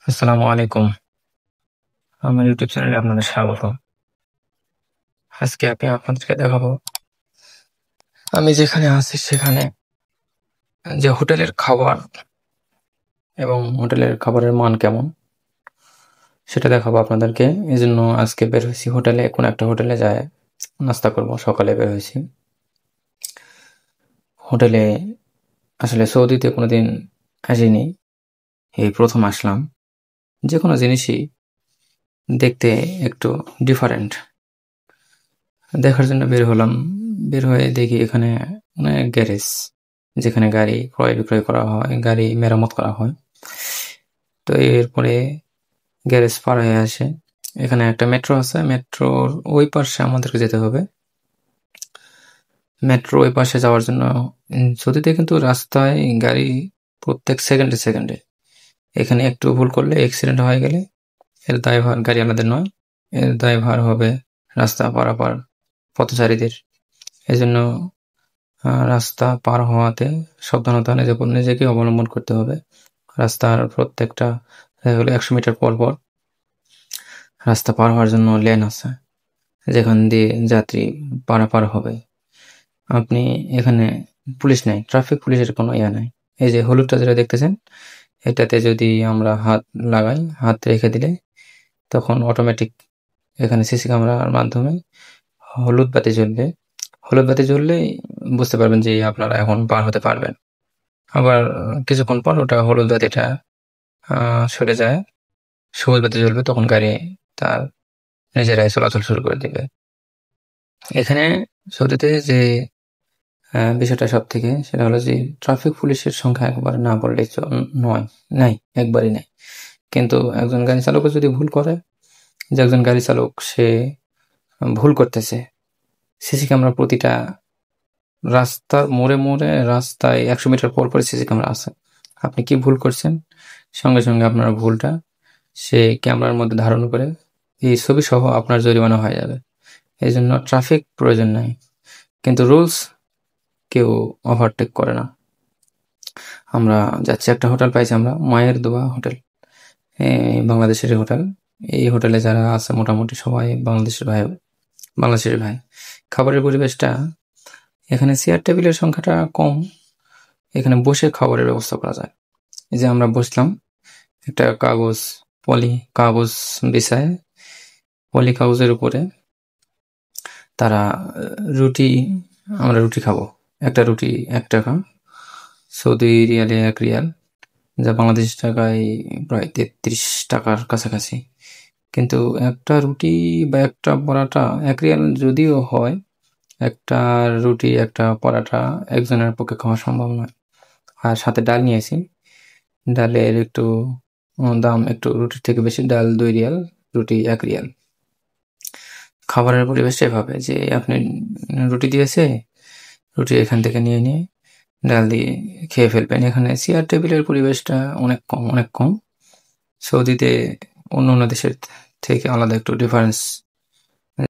আসসালামু আলাইকুম। আমার ইউটিউব চ্যানেলে আপনাদের স্বাগত। আজকে আমি আপনাদেরকে দেখাবো আমি যেখানে আছি সেখানে যে হোটেলের খাবার এবং হোটেলের খাবারের মান কেমন সেটা দেখাবো আপনাদেরকে। এই জন্য আজকে বের হয়েছি হোটেলে, কোন একটা হোটেলে যায় নাস্তা করব। সকালে বের হয়েছি হোটেলে। আসলে সৌদিতে কোনোদিন আসিনি, এই প্রথম আসলাম। যে কোনো জিনিসই দেখতে একটু ডিফারেন্ট দেখার জন্য বের হলাম। বের হয়ে দেখি এখানে অনেক গ্যারেজ, যেখানে গাড়ি ক্রয় বিক্রয় করা হয়, গাড়ি মেরামত করা হয়। তো এরপরে গ্যারেজ পার হয়ে আসে, এখানে একটা মেট্রো আছে, মেট্রোর ওই পাশে আমাদেরকে যেতে হবে। মেট্রো ওই পাশে যাওয়ার জন্য সৌদিতে কিন্তু রাস্তায় গাড়ি প্রত্যেক সেকেন্ডে সেকেন্ডে, এখানে একটু ভুল করলে অ্যাক্সিডেন্ট হয়ে গেলে এর দায়ভার গাড়ি আমাদের নয়, এর দায়ভার হবে রাস্তা পারাপার পথচারীদের। এজন্য রাস্তা পার হওয়াতে সাবধানতা নিজেকে অবলম্বন করতে হবে। রাস্তার প্রত্যেকটা 100 মিটার পর পর রাস্তা পার হওয়ার জন্য লেন আছে, যেখান দিয়ে যাত্রী পারাপার হবে। আপনি এখানে পুলিশ নাই, ট্রাফিক পুলিশের কোনো ইয়া নাই। এই যে হলুদটা যেটা দেখতেছেন, এটাতে যদি আমরা হাত লাগাই, হাত রেখে দিলে তখন অটোমেটিক এখানে সিসি ক্যামেরার মাধ্যমে হলুদ বাতি জ্বলবে। হলুদ বাতি জ্বললেই বুঝতে পারবেন যে আপনারা এখন পার হতে পারবেন। আবার কিছুক্ষণ পর ওটা হলুদ বাতিটা সরে যায়, সবুজ বাতি জ্বলবে, তখন গাড়ি তার নিজেরাই চলাচল শুরু করে দিবে। এখানে সৌদিতে যে বিষয়টা সব থেকে সেটা হলো যে ট্রাফিক পুলিশের সংখ্যা একবার না বললেই নয়, নাই, একবারই নাই। কিন্তু একজন গাড়ি চালকও যদি ভুল করে, যে একজন গাড়ি চালক সে ভুল করতেছে, সিসি ক্যামেরা প্রতিটা রাস্তার মোড়ে মোড়ে, রাস্তায় 100 মিটার পর পর সিসি ক্যামেরা আছে। আপনি কি ভুল করছেন, সঙ্গে সঙ্গে আপনার ভুলটা সে ক্যামেরার মধ্যে ধারণ করে এই ছবি সহ আপনার জরিমানা হয়ে যাবে। এই জন্য ট্রাফিক প্রয়োজন নাই, কিন্তু রুলস কেউ ওভারটেক করে না। আমরা যাচ্ছি, একটা হোটেল পাইছি আমরা, মায়ের দোয়া হোটেল, বাংলাদেশের হোটেল। এই হোটেলে যারা আছে মোটামুটি সবাই বাংলাদেশের ভাই। খাবারের পরিবেশটা, এখানে চেয়ার টেবিলের সংখ্যাটা কম, এখানে বসে খাবারের ব্যবস্থা করা যায়। এই যে আমরা বসলাম, একটা কাগজ বিছায়, পলি কাগজের উপরে তারা আমরা রুটি খাবো। একটা রুটি 1 টাকা, সৌদি রিয়ালে 1 রিয়াল, যা বাংলাদেশ টাকায় প্রায় 33 টাকার কাছাকাছি। কিন্তু একটা রুটি বা একটা পরাটা 1 রিয়াল যদিও হয়, একটা রুটি একটা পরাটা একজনের পক্ষে খাওয়া সম্ভব নয়। আর সাথে ডাল নিয়েছি, ডালের একটু দাম একটু রুটির থেকে বেশি, ডাল 2 রিয়াল, রুটি 1 রিয়াল। খাবারের পরিবেশটা এভাবে যে আপনি রুটি দিয়েছে, রুটি এখান থেকে নিয়ে ডাল দিয়ে খেয়ে ফেলবেন। এখানে চেয়ার টেবিলের পরিবেশটা অনেক কম। সৌদিতে অন্য দেশের থেকে আলাদা একটু ডিফারেন্স